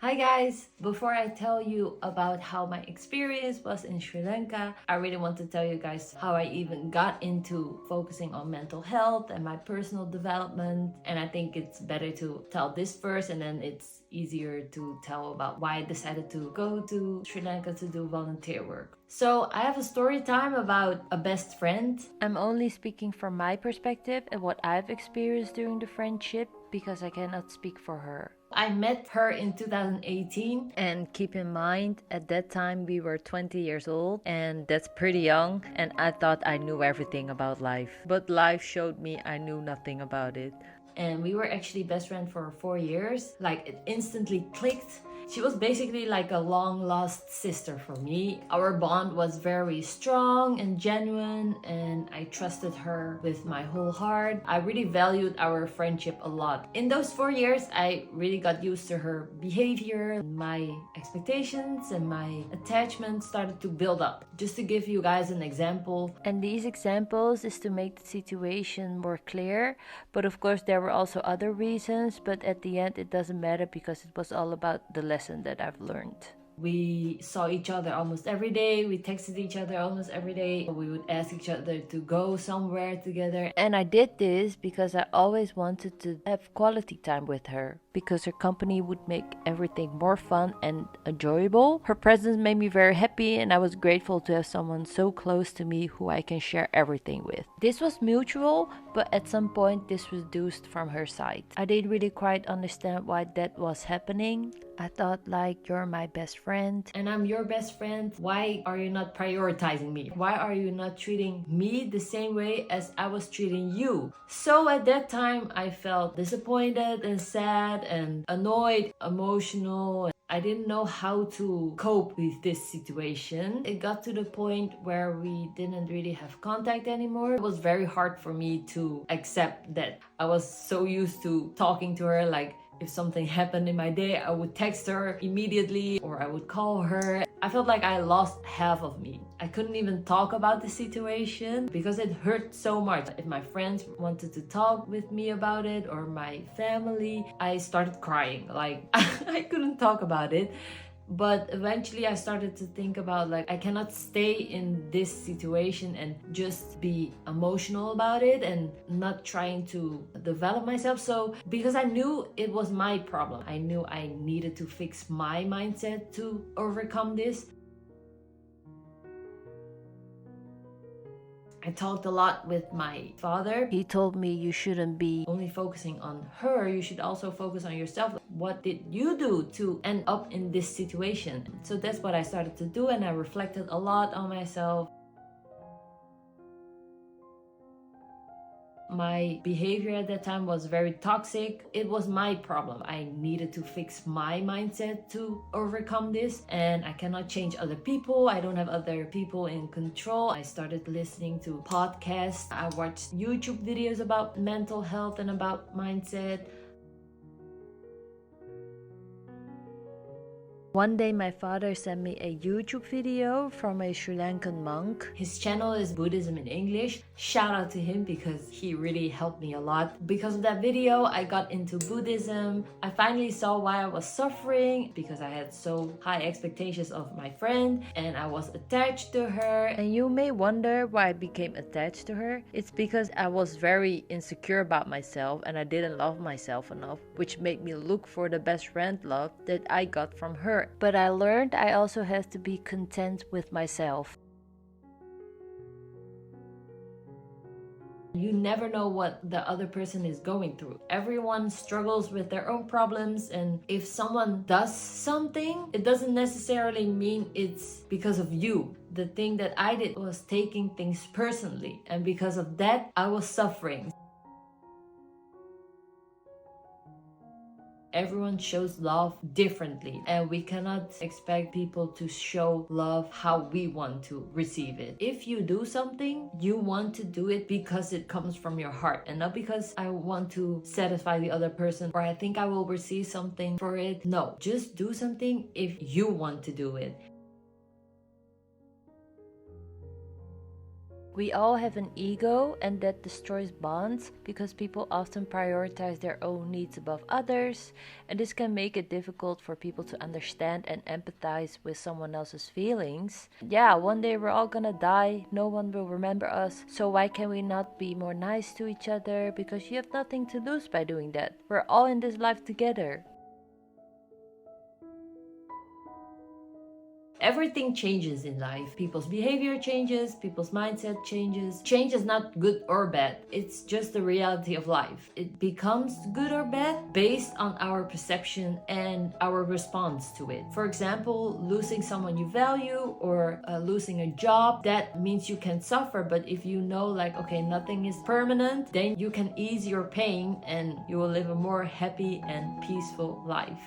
Hi guys! Before I tell you about how my experience was in Sri Lanka, I really want to tell you guys how I even got into focusing on mental health and my personal development. And I think it's better to tell this first, and then it's easier to tell about why I decided to go to Sri Lanka to do volunteer work. So I have a story time about a best friend. I'm only speaking from my perspective and what I've experienced during the friendship because I cannot speak for her. I met her in 2018, and keep in mind at that time we were 20 years old, and that's pretty young, and I thought I knew everything about life. But life showed me I knew nothing about it. And we were actually best friends for 4 years. Like, it instantly clicked. She was basically like a long lost sister for me. Our bond was very strong and genuine, and I trusted her with my whole heart. I really valued our friendship a lot. In those 4 years, I really got used to her behavior. My expectations and my attachment started to build up. Just to give you guys an example. And these examples is to make the situation more clear. But of course, there were also other reasons. But at the end, it doesn't matter because it was all about the lesson that I've learned. We saw each other almost every day. We texted each other almost every day. We would ask each other to go somewhere together. And I did this because I always wanted to have quality time with her, because her company would make everything more fun and enjoyable. Her presence made me very happy, and I was grateful to have someone so close to me who I can share everything with. This was mutual, but at some point this was reduced from her side. I didn't really quite understand why that was happening. I thought, like, you're my best friend and I'm your best friend. Why are you not prioritizing me? Why are you not treating me the same way as I was treating you? So at that time, I felt disappointed and sad and annoyed, emotional. I didn't know how to cope with this situation. It got to the point where we didn't really have contact anymore. It was very hard for me to accept that. I was so used to talking to her, like, if something happened in my day, I would text her immediately or I would call her. I felt like I lost half of me. I couldn't even talk about the situation because it hurt so much. If my friends wanted to talk with me about it or my family, I started crying. Like, I couldn't talk about it. But eventually I started to think about, like, I cannot stay in this situation and just be emotional about it and not trying to develop myself. So because I knew it was my problem, I knew I needed to fix my mindset to overcome this. I talked a lot with my father. He told me you shouldn't be only focusing on her, you should also focus on yourself. What did you do to end up in this situation? So that's what I started to do, and I reflected a lot on myself. My behavior at that time was very toxic. It was my problem. I needed to fix my mindset to overcome this, and I cannot change other people. I don't have other people in control. I started listening to podcasts. I watched YouTube videos about mental health and about mindset. One day my father sent me a YouTube video from a Sri Lankan monk. His channel is Buddhism in English. Shout out to him because he really helped me a lot. Because of that video, I got into Buddhism. I finally saw why I was suffering, because I had so high expectations of my friend and I was attached to her. And you may wonder why I became attached to her. It's because I was very insecure about myself and I didn't love myself enough, which made me look for the best friend love that I got from her. But I learned I also have to be content with myself. You never know what the other person is going through. Everyone struggles with their own problems, and if someone does something, it doesn't necessarily mean it's because of you. The thing that I did was taking things personally, and because of that, I was suffering. Everyone shows love differently, and we cannot expect people to show love how we want to receive it. If you do something, you want to do it because it comes from your heart and not because I want to satisfy the other person or I think I will receive something for it. No, just do something if you want to do it. We all have an ego, and that destroys bonds because people often prioritize their own needs above others, and this can make it difficult for people to understand and empathize with someone else's feelings. Yeah, one day we're all gonna die, no one will remember us, so why can we not be more nice to each other? Because you have nothing to lose by doing that. We're all in this life together. Everything changes in life. People's behavior changes, people's mindset changes. Change is not good or bad. It's just the reality of life. It becomes good or bad based on our perception and our response to it. For example, losing someone you value or losing a job, that means you can suffer. But if you know like, okay, nothing is permanent, then you can ease your pain and you will live a more happy and peaceful life.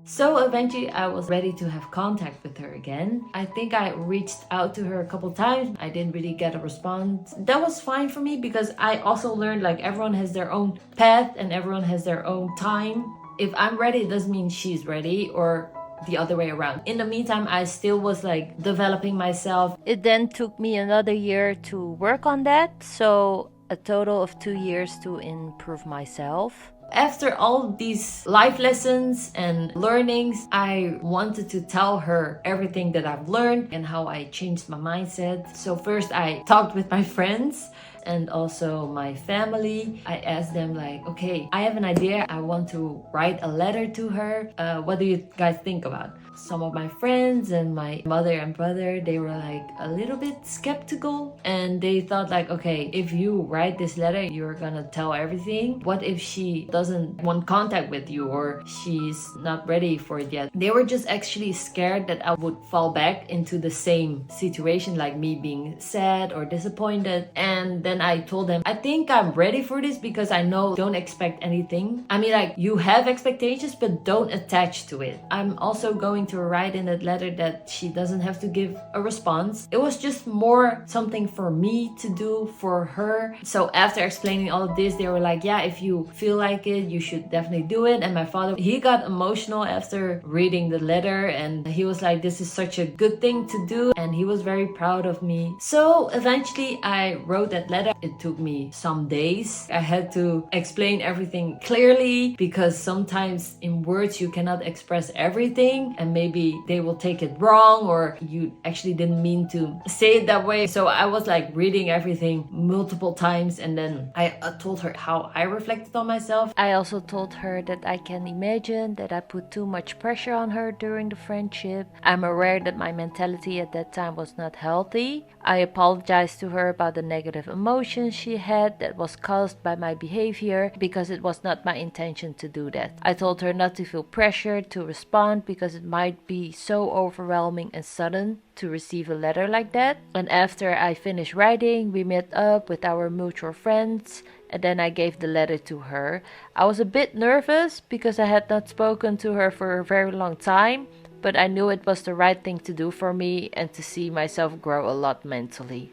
So eventually I was ready to have contact with her again. I think I reached out to her a couple times. I didn't really get a response. That was fine for me because I also learned like everyone has their own path and everyone has their own time. If I'm ready, it doesn't mean she's ready or the other way around. In the meantime, I still was like developing myself. It then took me another year to work on that. So a total of 2 years to improve myself. After all these life lessons and learnings, I wanted to tell her everything that I've learned and how I changed my mindset. So first I talked with my friends and also my family. I asked them like, okay, I have an idea. I want to write a letter to her. What do you guys think about? Some of my friends and my mother and brother, they were like a little bit skeptical and they thought like, okay, if you write this letter, you're gonna tell everything. What if she doesn't want contact with you or she's not ready for it yet? They were just actually scared that I would fall back into the same situation, like me being sad or disappointed. And then I told them, I think I'm ready for this because I know don't expect anything. I mean, like you have expectations, but don't attach to it. I'm also going to write in that letter that she doesn't have to give a response. It was just more something for me to do for her. So after explaining all of this, they were like, yeah, if you feel like it, you should definitely do it. And my father, he got emotional after reading the letter and he was like, this is such a good thing to do. And he was very proud of me. So eventually I wrote that letter. It took me some days. I had to explain everything clearly because sometimes in words you cannot express everything and maybe they will take it wrong or you actually didn't mean to say it that way. So I was like reading everything multiple times and then I told her how I reflected on myself. I also told her that I can imagine that I put too much pressure on her during the friendship. I'm aware that my mentality at that time was not healthy. I apologized to her about the negative emotions she had that was caused by my behavior because it was not my intention to do that. I told her not to feel pressured to respond because it might be so overwhelming and sudden to receive a letter like that. And after I finished writing, we met up with our mutual friends and then I gave the letter to her. I was a bit nervous because I had not spoken to her for a very long time, but I knew it was the right thing to do for me and to see myself grow a lot mentally.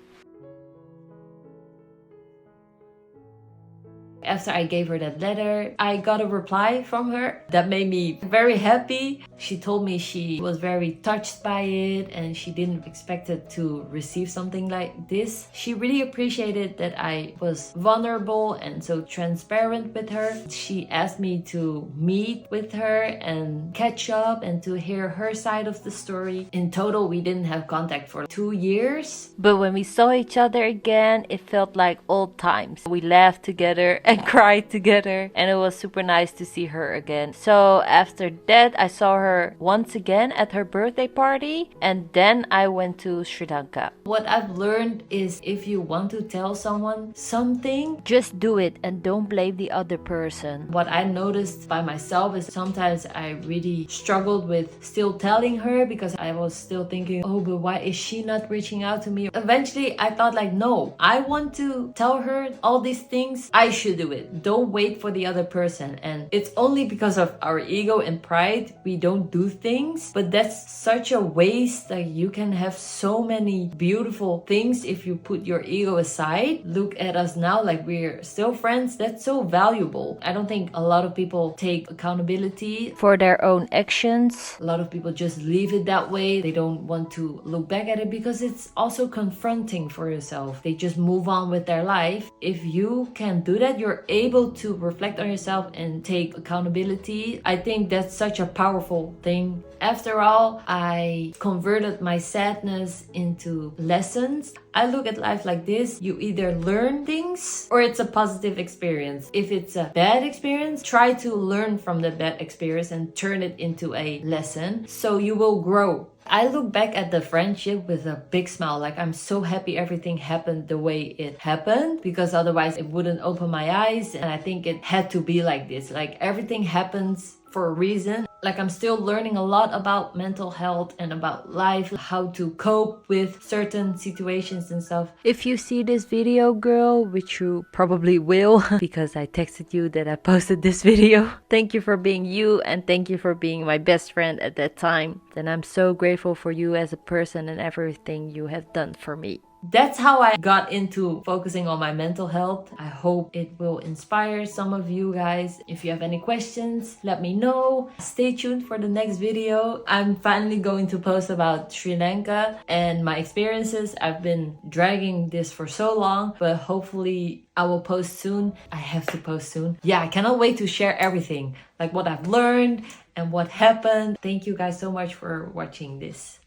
After I gave her that letter, I got a reply from her that made me very happy. She told me she was very touched by it and she didn't expect it to receive something like this. She really appreciated that I was vulnerable and so transparent with her. She asked me to meet with her and catch up and to hear her side of the story. In total, we didn't have contact for 2 years. But when we saw each other again, it felt like old times. We laughed together and cried together and it was super nice to see her again. So after that I saw her once again at her birthday party and then I went to Sri Lanka. What I've learned is if you want to tell someone something, just do it and don't blame the other person. What I noticed by myself is sometimes I really struggled with still telling her because I was still thinking, oh, but why is she not reaching out to me? Eventually I thought like, no, I want to tell her all these things. I should do it. Don't wait for the other person. And it's only because of our ego and pride we don't don't do things, but that's such a waste. Like, you can have so many beautiful things if you put your ego aside. Look at us now, like we're still friends. That's so valuable. I don't think a lot of people take accountability for their own actions. A lot of people just leave it that way. They don't want to look back at it because it's also confronting for yourself. They just move on with their life. If you can do that, you're able to reflect on yourself and take accountability. I think that's such a powerful thing. After all, I converted my sadness into lessons. I look at life like this: you either learn things or it's a positive experience. If it's a bad experience, try to learn from the bad experience and turn it into a lesson so you will grow. I look back at the friendship with a big smile. Like, I'm so happy everything happened the way it happened, because otherwise it wouldn't open my eyes. And I think it had to be like this. Like, everything happens for a reason. Like, I'm still learning a lot about mental health and about life, how to cope with certain situations and stuff. If you see this video, girl, which you probably will because I texted you that I posted this video, thank you for being you, and thank you for being my best friend at that time. And I'm so grateful for you as a person and everything you have done for me. That's how I got into focusing on my mental health. I hope it will inspire some of you guys. If you have any questions, let me know. Stay tuned for the next video. I'm finally going to post about Sri Lanka and my experiences. I've been dragging this for so long, but hopefully I will post soon. I have to post soon. Yeah, I cannot wait to share everything, like what I've learned and what happened. Thank you guys so much for watching this.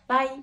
Bye.